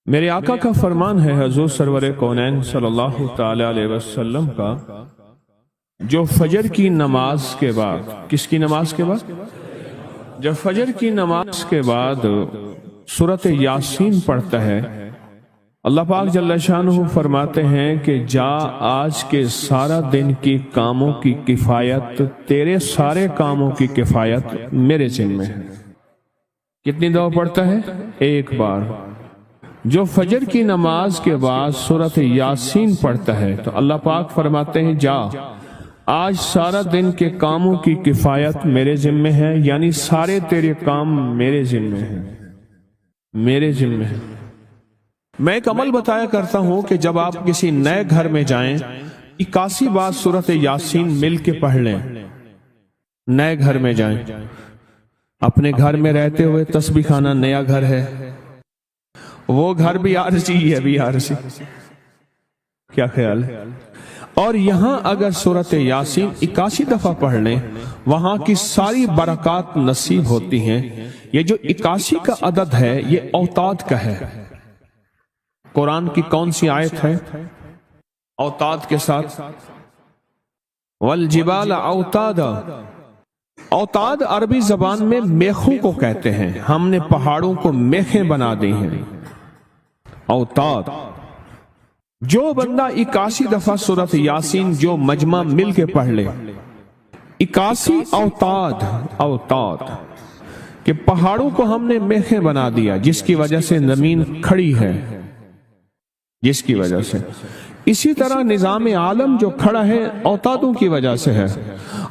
میرے آقا کا فرمان ہے حضور سرور کونین صلی اللہ تعالی علیہ وسلم کا، جو فجر کی نماز کے بعد، کس کی نماز کے بعد؟ جب فجر کی نماز کے بعد سورۃ یاسین پڑھتا ہے، اللہ پاک جل شانہ فرماتے ہیں کہ جا آج کے سارا دن کی کاموں کی کفایت، تیرے سارے کاموں کی کفایت میرے ذمہ ہے۔ کتنی دفعہ پڑھتا ہے؟ ایک بار۔ جو فجر کی نماز کے بعد سورۃ یاسین پڑھتا ہے تو اللہ پاک فرماتے ہیں جا آج سارا دن کے کاموں کی کفایت میرے ذمہ ہے، یعنی سارے تیرے کام میرے ذمہ ہیں، میرے ذمہ ہیں۔ میں ایک عمل بتایا کرتا ہوں کہ جب آپ کسی نئے گھر میں جائیں 81 بار سورۃ یاسین مل کے پڑھ لیں۔ نئے گھر میں جائیں، اپنے گھر میں رہتے ہوئے تسبیح خانہ نیا گھر ہے، وہ گھر بھی عارضی ہے، بھی عارضی، کیا خیال ہے؟ اور یہاں اگر سورۃ یاسین 81 دفعہ پڑھ لیں، وہاں کی ساری برکات نصیب ہوتی ہیں۔ یہ جو 81 کا عدد ہے یہ اوتاد کا ہے۔ قرآن کی کون سی آیت ہے اوتاد کے ساتھ؟ والجبال اوتادا۔ اوتاد عربی زبان میں میخوں کو کہتے ہیں، ہم نے پہاڑوں کو میخیں بنا دی ہیں۔ اوتاد، جو بندہ 81 دفعہ سورۃ یاسین جو مجمع مل کے پڑھ لے، 81 اوتاد کہ پہاڑوں کو ہم نے میخیں بنا دیا، جس کی وجہ سے زمین کھڑی ہے، جس کی وجہ سے۔ اسی طرح نظام عالم جو کھڑا ہے اوتادوں کی وجہ سے ہے۔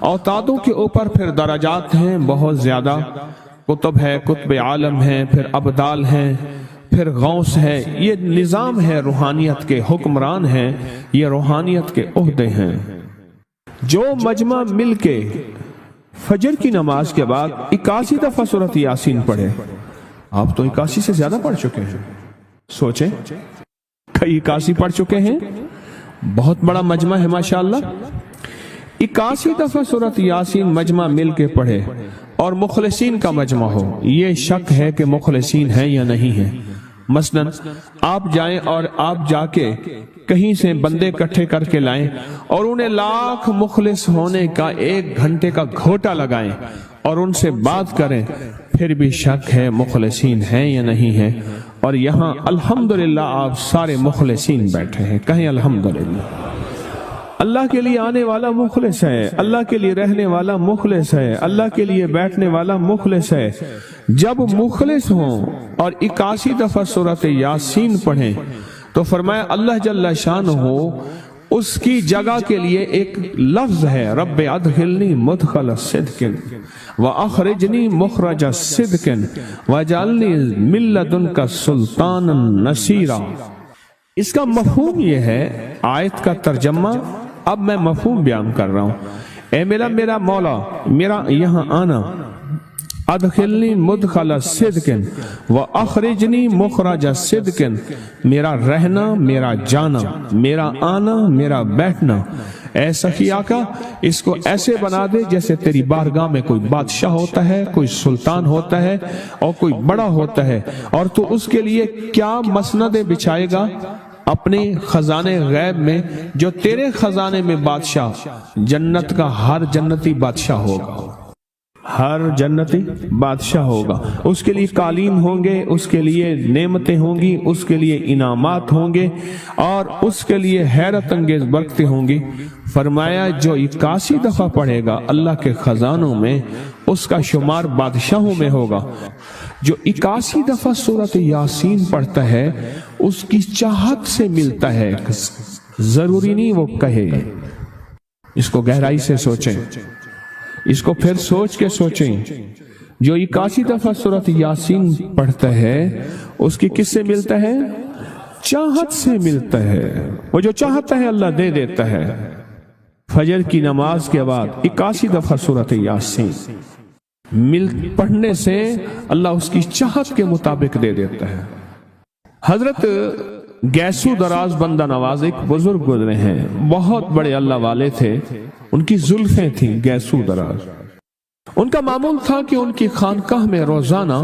اوتادوں کے اوپر پھر درجات ہیں بہت زیادہ، قطب ہے، قطب عالم ہے، پھر ابدال ہیں، پھر غوث ہے۔ یہ نظام ہے، روحانیت کے حکمران ہیں، یہ روحانیت کے عہدے ہیں۔ جو مجمع مل کے فجر کی نماز کے بعد 81 دفعہ سورۃ یاسین پڑھے، آپ تو 81 سے زیادہ پڑھ چکے ہیں، سوچیں، کئی 81 پڑھ چکے ہیں، بہت بڑا مجمع ہے ماشاءاللہ۔ 81 دفعہ سورۃ یاسین مجمع مل کے پڑھے اور مخلصین کا مجمع ہو، یہ شک ہے کہ مخلصین ہیں یا نہیں ہیں۔ مثلا آپ جائیں اور آپ جا کے کہیں سے بندے اکٹھے کر کے لائیں اور انہیں لاکھ مخلص ہونے کا 1 گھنٹے کا گھوٹا لگائیں اور ان سے بات کریں، پھر بھی شک ہے مخلصین ہیں یا نہیں ہیں۔ اور یہاں الحمدللہ آپ سارے مخلصین بیٹھے ہیں، کہیں الحمدللہ۔ اللہ کے لیے آنے والا مخلص ہے، اللہ کے لیے رہنے والا مخلص ہے، اللہ کے لیے بیٹھنے والا مخلص ہے۔ جب مخلص ہوں اور 81 دفعہ سورۃ یاسین پڑھیں تو فرمایا اللہ جل شانہ اس کی جگہ کے لیے ایک لفظ ہے، رب ادخلنی مدخل صدق واخرجنی مخرج صدق واجعلنی من لدنک سلطانا نصیرا۔ اس کا مفہوم یہ ہے، آیت کا ترجمہ اب میں مفہوم بیان کر رہا ہوں۔ اے میرا مولا، میرا یہاں آنا، ادخلنی مدخل صدق واخرجنی مخرج صدق، میرا رہنا، میرا جانا، میرا آنا، میرا بیٹھنا، اے سخی آقا اس کو ایسے بنا دے جیسے تیری بارگاہ میں کوئی بادشاہ ہوتا ہے، کوئی سلطان ہوتا ہے اور کوئی بڑا ہوتا ہے، اور تو اس کے لیے کیا مسندیں بچھائے گا اپنے خزانے غیب میں، جو تیرے خزانے میں بادشاہ، جنت کا ہر جنتی بادشاہ ہوگا، ہر جنتی بادشاہ ہوگا، اس کے لیے قالین ہوں گے، اس کے لیے نعمتیں ہوں گی، اس کے لیے انعامات ہوں گے، اور اس کے لیے حیرت انگیز برکتیں ہوں گی۔ فرمایا جو 81 دفعہ پڑھے گا اللہ کے خزانوں میں، اس کا شمار بادشاہوں میں ہوگا۔ جو 81 دفعہ سورۃ یاسین پڑھتا ہے اس کی چاہت سے ملتا ہے، ضروری نہیں وہ کہے۔ اس کو گہرائی سے سوچیں، اس کو پھر سوچ کے سوچیں۔ جو 81 دفعہ سورۃ یاسین پڑھتا ہے اس کی کس سے ملتا ہے؟ چاہت سے ملتا ہے، وہ جو چاہتا ہے اللہ دے دیتا ہے۔ فجر کی نماز کے بعد 81 دفعہ سورۃ یاسین پڑھنے سے اللہ اس کی چاہت کے مطابق دے دیتا ہے۔ حضرت گیسو دراز بندہ نواز ایک بزرگ گزرے ہیں، بہت بڑے اللہ والے تھے، ان کی زلفیں تھیں گیسو دراز۔ ان کا معمول تھا کہ ان کی خانقاہ میں روزانہ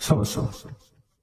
125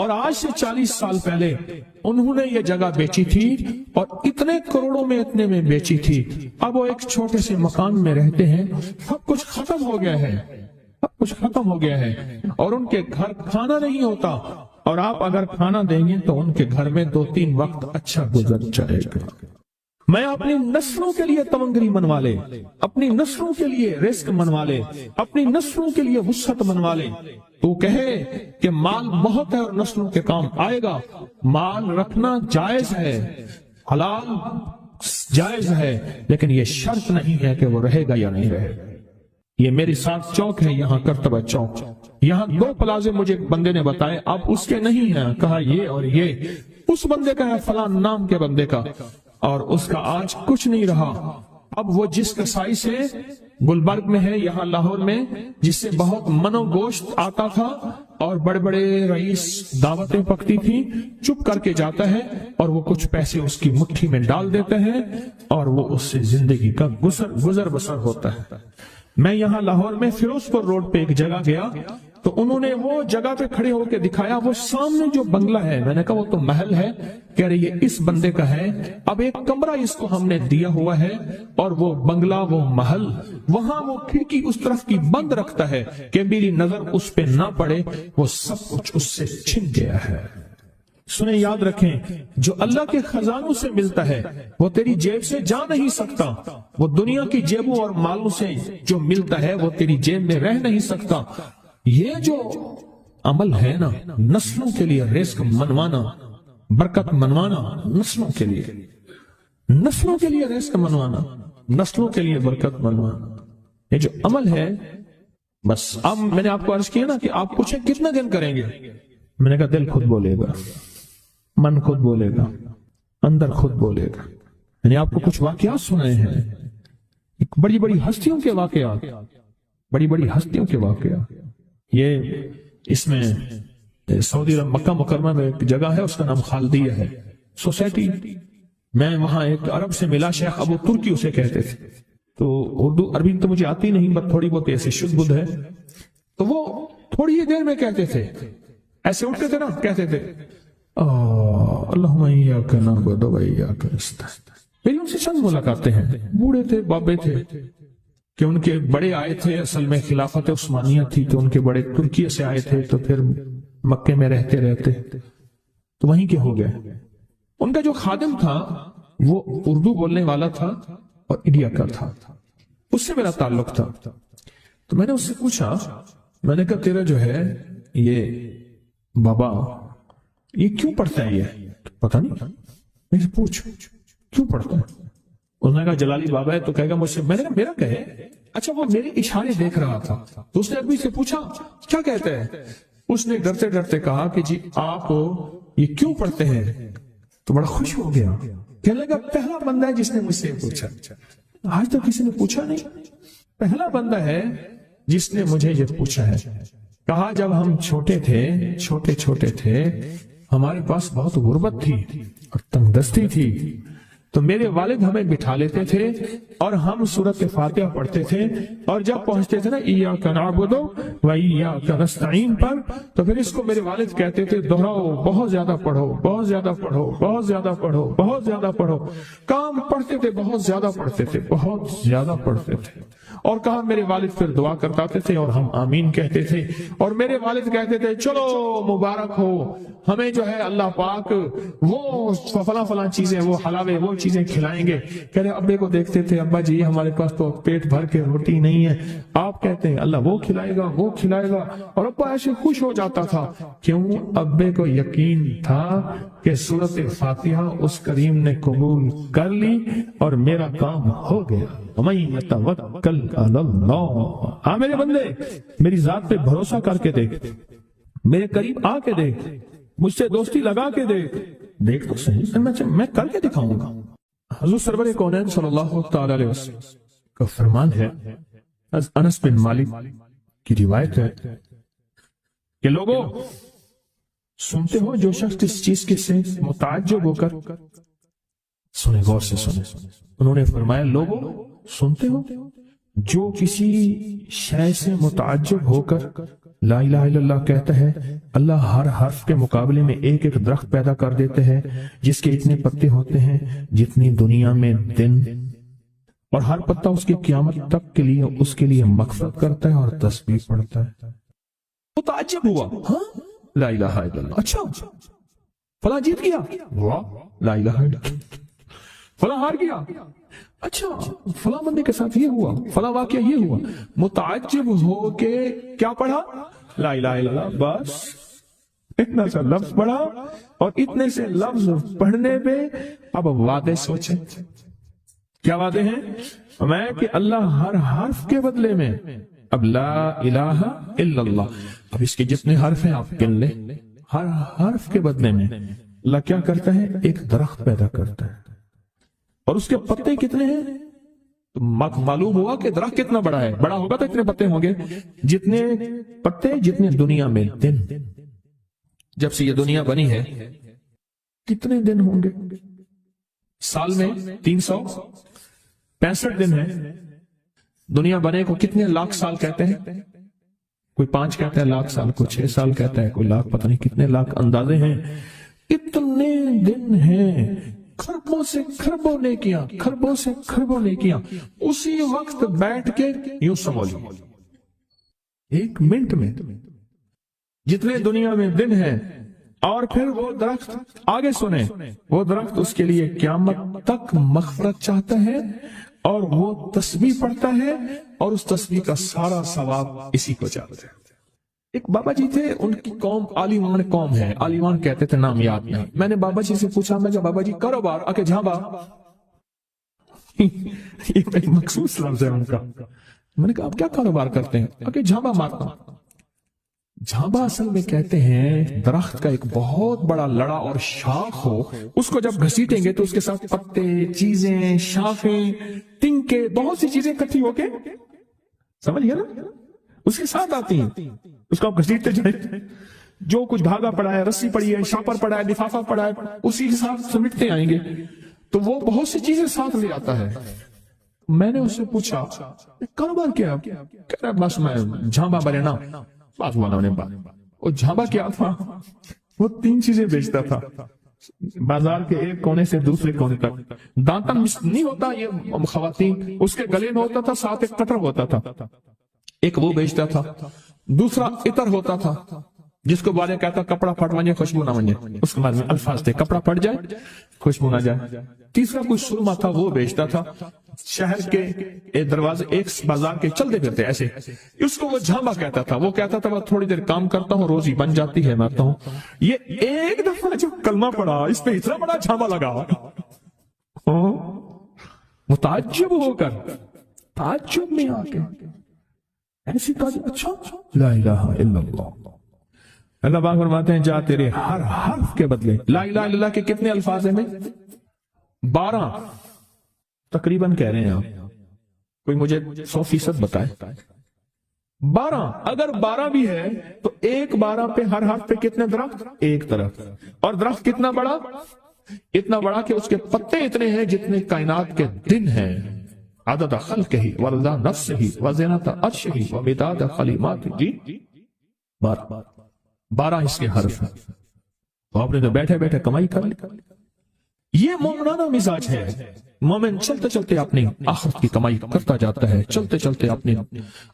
اور آج سے 40 سال پہلے انہوں نے یہ جگہ بیچی تھی اور اتنے کروڑوں میں اتنے میں بیچی تھی. اب وہ ایک چھوٹے سے مکان میں رہتے ہیں. سب کچھ ختم ہو گیا ہے, سب کچھ ختم ہو گیا ہے, اور ان کے گھر کھانا نہیں ہوتا, اور آپ اگر کھانا دیں گے تو ان کے گھر میں 2-3 وقت اچھا گزر جائے گا. میں اپنی نسلوں کے لیے تمنگری منوا لے, اپنی نسلوں کے لیے رزق منوا لے, اپنی نسلوں کے لیے وسعت منوا لے. تو کہے کہ مال بہت ہے اور نسلوں کے کام آئے گا. مال رکھنا جائز ہے, حلال جائز ہے, لیکن یہ شرط نہیں ہے کہ وہ رہے گا یا نہیں رہے گا. یہ میری ساتھ چوک ہے, یہاں کرتبہ چوک, یہاں 2 پلازے مجھے بندے نے بتائے, اب اس کے نہیں ہیں. کہا یہ اور یہ اس بندے کا ہے, فلان نام کے بندے کا, اور اس کا آج کچھ نہیں رہا. اب وہ جس کسائی سے گلبرگ میں ہے, یہاں لاہور میں, جس سے بہت منو گوشت آتا تھا اور بڑے بڑے رئیس دعوتیں پکتی تھی, چپ کر کے جاتا ہے اور وہ کچھ پیسے اس کی مٹھی میں ڈال دیتے ہیں اور وہ اس سے زندگی کا گزر بسر ہوتا ہے. میں یہاں لاہور میں فیروز پور روڈ پہ ایک جگہ گیا تو انہوں نے وہ جگہ پہ کھڑے ہو کے دکھایا, وہ سامنے جو بنگلہ ہے, میں نے کہا وہ تو محل ہے. کہہ رہے یہ اس بندے کا ہے, اب ایک کمرہ اس کو ہم نے دیا ہوا ہے, اور وہ بنگلہ وہ محل وہاں وہ کھڑکی اس طرف کی بند رکھتا ہے کہ میری نظر اس پہ نہ پڑے. وہ سب کچھ اس سے چھن گیا ہے. سنیں, یاد رکھیں, جو اللہ کے خزانوں سے ملتا ہے وہ تیری جیب سے جا نہیں سکتا. وہ دنیا کی جیبوں اور مالوں سے جو ملتا ہے وہ تیری جیب میں رہ نہیں سکتا. یہ جو عمل ہے نا, نسلوں کے لیے رزق منوانا, برکت منوانا, نسلوں کے لیے رزق منوانا, نسلوں کے لیے برکت منوانا, یہ جو عمل ہے, بس اب میں نے آپ کو عرض کیا نا کہ آپ پوچھیں کتنے دن کریں گے. میں نے کہا دل خود بولے گا, من خود بولے گا, اندر خود بولے گا. میں نے آپ کو کچھ واقعات سنائے ہیں, بڑی بڑی ہستیوں کے واقعات, بڑی بڑی ہستیوں کے واقعات. یہ اس میں سعودی عرب مکہ مکرمہ میں ایک جگہ ہے, اس کا نام خالدیہ ہے سوسائٹی. میں وہاں ایک عرب سے ملا, شیخ ابو ترکی اسے کہتے تھے. تو اردو عربی تو مجھے آتی نہیں, بس تھوڑی بہت ایسے شدھ بدھ ہے. تو وہ تھوڑی ہی دیر میں کہتے تھے, ایسے اٹھتے تھے نا, کہتے تھے اللہم ایاک نعبد و ایاک نستعین. میری ان سے چند ملاقاتیں ہیں, بوڑھے تھے, بابے تھے, کہ ان کے بڑے آئے تھے, اصل میں خلافت عثمانیہ تھی تو ان کے بڑے ترکیہ سے آئے تھے, تو پھر مکے میں رہتے تو وہیں کے ہو گئے. ان کا جو خادم تھا وہ اردو بولنے والا تھا اور انڈیا کا تھا, اس سے میرا تعلق تھا. تو میں نے اس سے پوچھا, میں نے کہا تیرا جو ہے یہ بابا یہ کیوں پڑھتا ہے؟ یہ پتہ نہیں, میں سے پوچھ کیوں پڑھتا ہے؟ اس نے کہا جلالی بابا ہے تو کہے گا مجھ سے. میں نے کہا میرا کہے. اچھا, وہ میرے اشارے دیکھ رہا تھا, تو اس نے ابھی سے پوچھا کیا کہتے ہیں. اس نے ڈرتے ڈرتے کہا کہ جی آپ یہ کیوں پڑھتے ہیں؟ تو بڑا خوش ہو گیا, کہنے لگا پہلا بندہ ہے جس نے مجھ سے پوچھا, آج تک کسی نے پوچھا نہیں, پہلا بندہ ہے جس نے مجھے یہ پوچھا ہے. کہا جب ہم چھوٹے تھے ہمارے پاس بہت غربت تھی اور تنگ دستی تھی, تو میرے والد ہمیں بٹھا لیتے تھے اور ہم سورۃ فاتحہ پڑھتے تھے, اور جب پہنچتے تھے نا ایاک نعبد و ایاک نستعین پر, تو پھر اس کو میرے والد کہتے تھے دہراؤ, بہت زیادہ پڑھو, بہت زیادہ پڑھو, بہت زیادہ پڑھو, بہت زیادہ پڑھو. کام پڑھتے تھے, بہت زیادہ پڑھتے تھے, بہت زیادہ پڑھتے تھے. اور کہا میرے والد پھر دعا کرتے تھے اور ہم آمین کہتے تھے, اور میرے والد کہتے تھے چلو مبارک ہو, ہمیں جو ہے اللہ پاک وہ فلاں چیزیں, وہ حلاوے, وہ چیزیں کھلائیں گے. کہہ رہے ابے کو دیکھتے تھے, ابا جی ہمارے پاس تو پیٹ بھر کے روٹی نہیں ہے, آپ کہتے ہیں اللہ وہ کھلائے گا, وہ کھلائے گا. اور ابا ایسے خوش ہو جاتا تھا. کیوں؟ ابے کو یقین تھا کہ سورۃ فاتحہ اس کریم نے قبول کر لی اور میرا کام ہو گیا. وَمَن يَتَوَكَّلْ عَلَى اللَّهِ. ہاں میرے بندے, میری ذات پہ بھروسہ کر کے دیکھ, میرے قریب آ کے دیکھ, مجھ سے دوستی لگا کے دیکھ تو صحیح, میں کر کے دکھاؤں گا. حضور سرور کونین صلی اللہ تعالی علیہ وسلم کا فرمان ہے, انس بن مالک کی روایت ہے کہ لوگوں سنتے ہو جو شخص اس چیز کے سے متعجب ہو کر, سنیں غور سے سنیں, انہوں نے فرمایا لوگوں سنتے ہو جو کسی شے سے متعجب ہو کر لا الہ الا اللہ کہتا ہے اللہ ہر حرف کے مقابلے میں ایک ایک درخت پیدا کر دیتے ہیں جس کے اتنے پتے ہوتے ہیں جتنی دنیا میں دن، اور ہر پتا اس کی قیامت تک کے لیے اس کے لیے مغفرت کرتا ہے اور تسبیح پڑھتا ہے۔ وہ تعجب ہوا، ہاں لا الہ الا اللہ، اچھا فلاں جیت گیا، واہ لا الہ الا اللہ، فلاں ہار گیا، اچھا فلاں بندے کے ساتھ یہ ہوا، فلاں واقعہ یہ ہوا۔ متعجب ہو کے کیا پڑھا؟ لا الہ الا اللہ، بس اتنا سا لفظ پڑھا، اور اتنے سے لفظ پڑھنے پہ اب وعدے سوچیں، کیا وعدے ہیں؟ میں کہ اللہ ہر حرف کے بدلے میں، اب لا الہ الا اللہ، اب اس کے جتنے حرف ہیں آپ گن لیں، ہر حرف کے بدلے میں اللہ کیا کرتا ہے؟ ایک درخت پیدا کرتا ہے، اور اس کے پتے کتنے ہیں؟ تو معلوم ہوا کہ درخت کتنا بڑا ہے، بڑا ہوگا تو اتنے پتے ہوں گے، جتنے پتے جتنے دنیا میں دن، جب سے یہ دنیا بنی ہے کتنے دن ہوں گے؟ سال میں 365 دن ہے۔ دنیا بنے کو کتنے لاکھ سال کہتے ہیں؟ کوئی 5 کہتا ہے لاکھ سال، کوئی 6 سال کہتا ہے، کوئی لاکھ، پتہ نہیں کتنے لاکھ اندازے ہیں۔ اتنے دن ہیں، خربوں سے خربوں نیکیاں، خربوں سے خربوں نیکیاں، اسی وقت بیٹھ کے یوں سمجھ لو 1 منٹ میں جتنے دنیا میں دن ہیں، اور پھر وہ درخت، آگے سنیں، وہ درخت اس کے لیے قیامت تک مغفرت چاہتا ہے، اور وہ تسبیح پڑھتا ہے، اور اس تسبیح کا سارا ثواب اسی کو جاتا ہے۔ ایک بابا جی تھے، ان کی قوم عالمان قوم ہے، عالمان کہتے تھے، نام یاد نہیں۔ میں نے بابا جی سے پوچھا، میں کہا بابا جی کاروبار، آکے جھانبا، یہ ایک مخصوص لفظ ہے ان کا۔ میں نے کہا آپ کیا کاروبار کرتے ہیں؟ آکے جھانبا مارتا ہوں۔ جھانبا اصل میں کہتے ہیں درخت کا ایک بہت بڑا لڑا اور شاخ ہو، اس کو جب گھسیٹیں گے تو اس کے ساتھ پتے، چیزیں، شاخیں، تنکے، بہت سی چیزیں اکٹھی ہو کے، سمجھ گیا نا، اس کے ساتھ آتی ہیں، اس کو آپ گھسیٹتے جائیں، جو کچھ دھاگا پڑا ہے، رسی پڑی ہے، شاپر پڑا ہے، لفافہ پڑا ہے، اسی کے ساتھ سمیٹتے آئیں گے، تو وہ بہت سی چیزیں ساتھ لے آتا ہے۔ میں نے اس سے پوچھا کاروبار کیا؟ کہہ رہا بس میں جھانبا بنے نا، بات ہوا نا، وہ جھانبا کیا تھا؟ وہ 3 چیزیں بیچتا تھا بازار کے ایک کونے سے دوسرے کونے تک۔ دانتن نہیں ہوتا یہ خواتین، اس کے گلے میں ہوتا تھا، ساتھ ایک قطر ہوتا تھا، ایک وہ بیچتا تھا۔ دوسرا عطر ہوتا تھا، جس کو بارے کہتا کپڑا پھٹ ونجے خوشبو نہ ونجے، اس کے بعد میں الفاظ تھے، کپڑا پھٹ جائے خوشبو نہ جائے۔ تیسرا کوئی سرما تھا، وہ بیچتا تھا۔ شہر کے دروازے ایک بازار کے چلتے پھرتے ایسے، اس کو وہ جھانبا کہتا تھا۔ وہ کہتا تھا وہ تھوڑی دیر کام کرتا ہوں، روزی بن جاتی ہے، مرتا ہوں۔ یہ ایک دفعہ جو کلمہ پڑا، اس پہ اتنا بڑا جھانبا لگا، متعجب ہو کر، تعجب میں آ کے ایسی تعجب، اچھا لا الہ الا اللہ۔ اللہ پاک فرماتے ہیں جا تیرے ہر حرف کے بدلے، لا الہ الا اللہ کے کتنے الفاظ ہیں؟ 12 تقریباً کہہ رہے ہیں آپ، کوئی مجھے 100% بتائے۔ 12، اگر 12 بھی ہے تو ایک 12 پہ ہر حرف پہ کتنے درخت؟ ایک درخت، اور درخت کتنا بڑا؟ اتنا بڑا کہ اس کے پتے اتنے ہیں جتنے کائنات کے دن ہیں۔ عدد خلقہ ورضا نفسہ وزنۃ عرشہ ومداد کلماتہ، جی 12 اس کے حرف ہیں۔ تو آپ نے تو بیٹھے بیٹھے کمائی کر لی۔ یہ مومنانہ مزاج ہے۔ مومن چلتے چلتے اپنی آخرت کی کمائی کرتا جاتا ہے، چلتے چلتے اپنی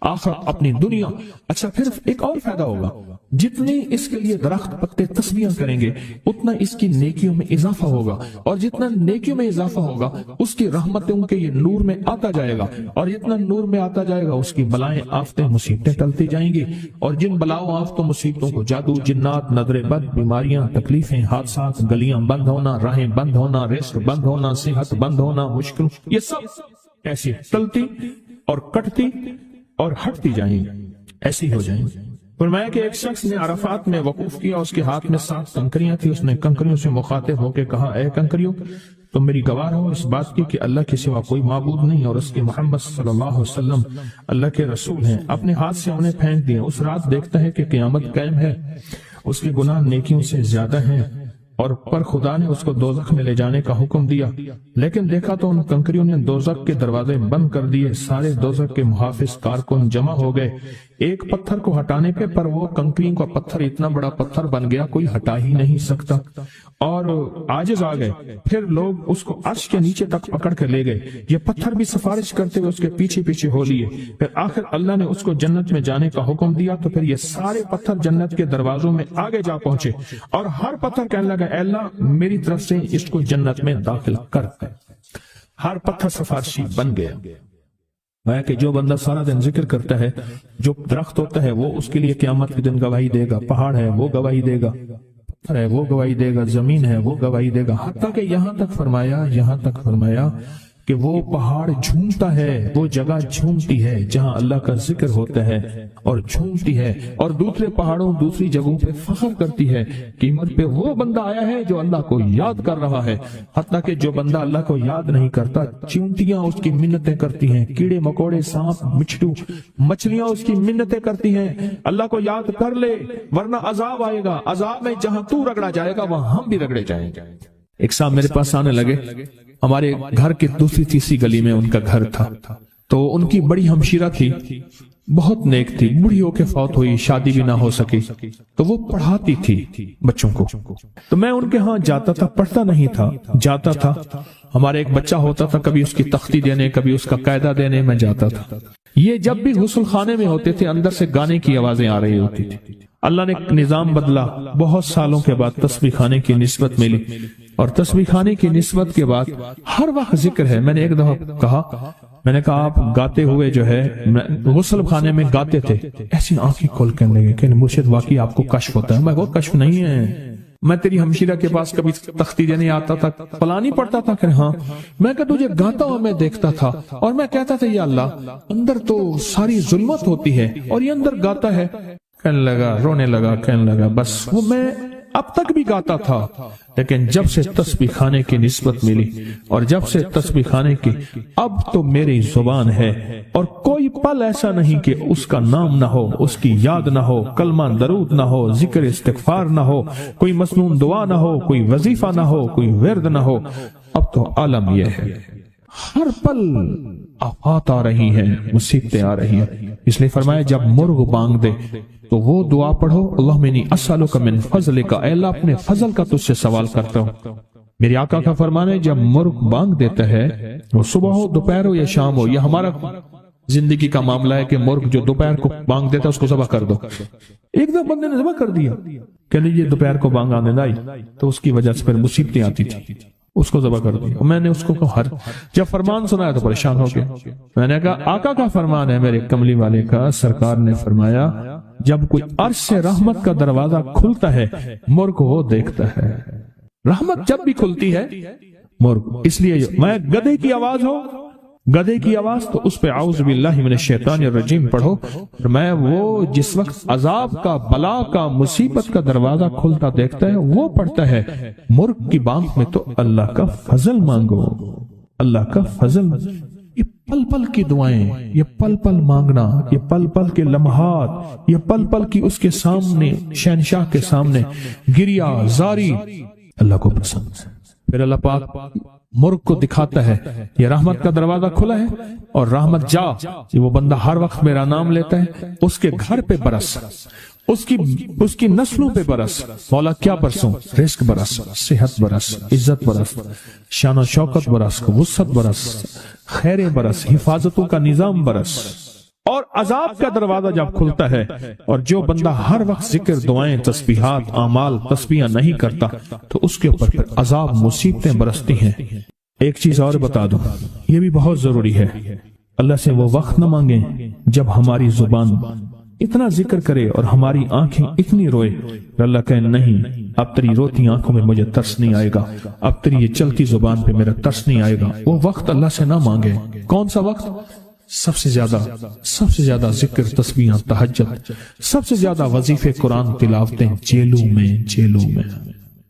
آخرت، اپنی دنیا۔ اچھا پھر ایک اور فائدہ ہوگا، جتنے اس کے لیے درخت پتے تسبیحاں کریں گے اتنا اس کی نیکیوں میں اضافہ ہوگا، اور جتنا نیکیوں میں اضافہ ہوگا اس کی رحمتوں کے یہ نور میں آتا جائے گا، اور جتنا نور میں آتا جائے گا اس کی بلائیں، آفتیں، مصیبتیں ٹلتی جائیں گی، اور جن بلاؤں، آفتوں، مصیبتوں کو جادو، جنات، نظر بد، بیماریاں، تکلیفیں، حادثات، گلیاں بند ہونا، راہیں بند ہونا، رزق بند ہونا، صحت بند ہونا، مشکل، یہ سب ایسی ٹلتی اور کٹتی اور ہٹتی جائیں گی، ایسی ہو جائیں گی۔ فرمایا کہ ایک شخص نے عرفات میں وقوف کیا، اس کے ہاتھ میں 7 کنکریاں تھی، اس نے کنکریوں سے مخاطب ہو کے کہا اے کنکریوں، تم میری گواہ ہو اس بات کی کہ اللہ کے سوا کوئی معبود نہیں، اور اس کے محمد صلی اللہ علیہ وسلم اللہ کے رسول ہیں۔ اپنے ہاتھ سے انہیں پھینک دیا۔ اس رات دیکھتا ہے کہ قیامت قائم ہے، اس کے گناہ نیکیوں سے زیادہ ہیں، اور پر خدا نے اس کو دوزخ میں لے جانے کا حکم دیا، لیکن دیکھا تو ان کنکریوں نے دوزخ کے دروازے بند کر دیے۔ سارے دوزخ کے محافظ کارکن جمع ہو گئے، ایک پتھر کو ہٹانے پہ پر وہ کنکری کا پتھر اتنا بڑا پتھر بن گیا کوئی ہٹا ہی نہیں سکتا، اور عاجز آ گئے، پھر لوگ اس کو عرش کے نیچے تک پکڑ کر لے گئے، یہ پتھر بھی سفارش کرتے ہوئے اس کے پیچھے پیچھے ہو لیے، پھر آخر اللہ نے اس کو جنت میں جانے کا حکم دیا، تو پھر یہ سارے پتھر جنت کے دروازوں میں آگے جا پہنچے، اور ہر پتھر کہنے لگا اے اللہ میری طرف سے اس کو جنت میں داخل کر دے۔ ہر پتھر سفارشی بن گیا۔ ہے کہ جو بندہ سارا دن ذکر کرتا ہے، جو درخت ہوتا ہے وہ اس کے لیے قیامت کے دن گواہی دے گا، پہاڑ ہے وہ گواہی دے گا، پتھر ہے وہ گواہی دے گا، زمین ہے وہ گواہی دے گا، حتیٰ کہ یہاں تک فرمایا کہ وہ پہاڑ جھومتا ہے، وہ جگہ جھومتی ہے جہاں اللہ کا ذکر ہوتا ہے اور جھومتی ہے، اور دوسرے پہاڑوں دوسری جگہوں پہ فخر کرتی ہے قیمت پہ وہ بندہ آیا ہے جو اللہ کو یاد کر رہا ہے۔ حتیٰ کہ جو بندہ اللہ کو یاد نہیں کرتا، چیونٹیاں اس کی منتیں کرتی ہیں، کیڑے مکوڑے سانپ مچھلو مچھلیاں اس کی منتیں کرتی ہیں، اللہ کو یاد کر لے ورنہ عذاب آئے گا، عذاب میں جہاں تو رگڑا جائے گا وہاں ہم بھی رگڑے جائیں گے۔ ایک صاحب میرے پاس آنے لگے، ہمارے گھر کی دوسری تیسری گلی میں ان کا گھر تھا، تو ان کی بڑی ہمشیرہ تھی، بہت نیک تھی، بوڑھی ہو کے فوت ہوئی، شادی بھی نہ ہو سکی، تو وہ پڑھاتی تھی بچوں کو، تو میں ان کے ہاں جاتا تھا، پڑھتا نہیں تھا، جاتا تھا، ہمارے ایک بچہ ہوتا تھا، کبھی اس کی تختی دینے کبھی اس کا قاعدہ دینے میں جاتا تھا۔ یہ جب بھی غسل خانے میں ہوتے تھے اندر سے گانے کی آوازیں آ رہی ہوتی تھی۔ اللہ نے نظام بدلا، بہت سالوں کے بعد تسبیح خانے کی نسبت ملی، اور تسبیح خانے کی نسبت کے بعد ہر وقت ذکر ہے۔ میں نے ایک دفعہ کہا آپ گاتے ہوئے جو ہے غسل خانے میں گاتے تھے، ایسی آنکھیں کھول کے لگے کہ مرشد واقعی آپ کو کشف ہوتا ہے۔ میں وہ کشف نہیں ہے، میں تیری ہمشیرہ کے پاس کبھی تختی دینے آتا تھا، فلانی پڑھتا تھا کہ ہاں، میں کہ تجھے گاتا ہوں میں دیکھتا تھا، اور میں کہتا تھا یا اللہ اندر تو ساری ظلمت ہوتی ہے اور یہ اندر گاتا ہے۔ کہنے لگا، رونے لگا، کہنے لگا بس وہ میں اب تک بھی گاتا تھا، لیکن جب سے تسبیح خانے کی نسبت ملی اور جب سے تسبیح خانے کی، اب تو میری زبان ہے، اور کوئی پل ایسا نہیں کہ اس کا نام نہ ہو، اس کی یاد نہ ہو، کلمہ درود نہ ہو، ذکر استغفار نہ ہو، کوئی مسنون دعا نہ ہو، کوئی وظیفہ نہ ہو، کوئی ورد نہ ہو۔ اب تو عالم یہ ہے، ہر پل آفات آ رہی ہیں، مصیبتیں آ رہی ہیں، اس لیے فرمایا جب مرغ بانگ دے تو وہ دعا پڑھو، اللہم انی اسألک من فضلک، اے اللہ اپنے فضل کا تجھ سے سوال کرتا ہوں۔ میرے آقا کا فرمان ہے جب مرغ بانگ دیتا ہے، وہ صبح ہو دوپہر ہو یا شام ہو، یہ ہمارا زندگی کا معاملہ ہے کہ مرغ جو دوپہر کو بانگ دیتا ہے اس کو ذبح کر دو۔ ایک دفعہ بندے نے ذبح کر دیا کہ لیجیے دوپہر کو بانگ آنے لائی، تو اس کی وجہ سے پھر مصیبتیں آتی تھی، اس کو ذبح کر دیا۔ میں نے اس کو جب فرمان سنایا تو پریشان ہو گیا، میں نے کہا آقا کا فرمان ہے میرے کملی والے کا، سرکار نے فرمایا جب کوئی عرش سے رحمت کا دروازہ کھلتا ہے مرغ وہ دیکھتا ہے، رحمت جب بھی کھلتی ہے مرغ، اس لیے میں گدھے کی آواز ہو، گدھے کی آواز تو اس پہ اعوذ باللہ من الشیطان الرجیم پڑھو، میں وہ جس وقت عذاب کا، بلا کا، مصیبت کا دروازہ کھلتا دیکھتا ہے وہ پڑھتا ہے۔ مرغ کی بانگ میں تو اللہ کا فضل مانگو، اللہ کا فضل، یہ پل پل کی دعائیں، یہ پل پل مانگنا، یہ پل پل کے لمحات، یہ پل پل کی اس کے سامنے، شہنشاہ کے سامنے گریا زاری اللہ کو پسند ہے۔ پھر اللہ پاک مرغ کو دکھاتا ہے یہ رحمت کا دروازہ کھلا ہے، اور رحمت جا، یہ وہ بندہ ہر وقت میرا نام لیتا ہے، اس کے گھر پہ برس، اس کی نسلوں پہ برس، مولا کیا برسوں، رزق برس، صحت برس، عزت برس، شان و شوکت برس، وسعت برس، خیریں برس، حفاظتوں کا نظام برس۔ اور عذاب کا دروازہ جب کھلتا ہے اور جو بندہ ہر وقت ذکر، دعائیں، تسبیحات، اعمال، تسبیحاں نہیں کرتا تو اس کے اوپر پھر عذاب، مصیبتیں برستی ہیں۔ ایک چیز اور بتا دوں، یہ بھی بہت ضروری ہے، اللہ سے وہ وقت نہ مانگیں جب ہماری زبان اتنا ذکر کرے اور ہماری آنکھیں اتنی روئے، اللہ کہے نہیں اب تیری روتی آنکھوں میں مجھے ترس نہیں آئے گا، اب تیری یہ چلتی زبان پہ میرا ترس نہیں آئے گا۔ وہ وقت اللہ سے نہ مانگے۔ کون سا وقت؟ سب سے زیادہ ذکر، تسبیحاں، تہجد، سب سے زیادہ وظیفے، قرآن تلاوتیں، جیلوں میں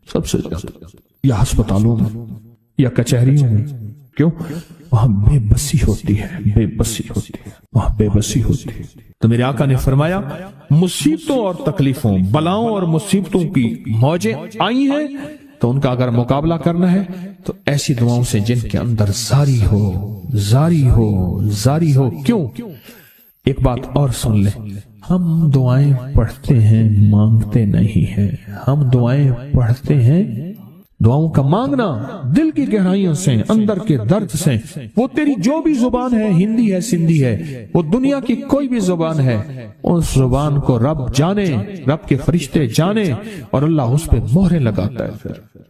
سب سے زیادہ، یا ہسپتالوں میں یا کچہریوں میں۔ کیوں؟ وہاں بے بسی ہوتی ہے، وہاں بے بسی ہوتی ہے۔ تو میرے آقا نے فرمایا مصیبتوں اور تکلیفوں، بلاؤں اور مصیبتوں کی موجیں آئی ہیں تو ان کا اگر مقابلہ کرنا ہے تو ایسی دعاؤں سے جن کے اندر زاری ہو۔ کیوں؟ ایک بات اور سن لیں، ہم دعائیں پڑھتے ہیں مانگتے نہیں ہیں، ہم دعائیں پڑھتے ہیں، دعاؤں کا مانگنا دل کی گہرائیوں سے، اندر کے درد سے۔ وہ تیری جو بھی زبان ہے، ہندی ہے، سندھی ہے، وہ دنیا کی کوئی بھی زبان ہے، اس زبان کو رب جانے، رب کے فرشتے جانے، اور اللہ اس پہ مہریں لگاتا ہے۔ پھر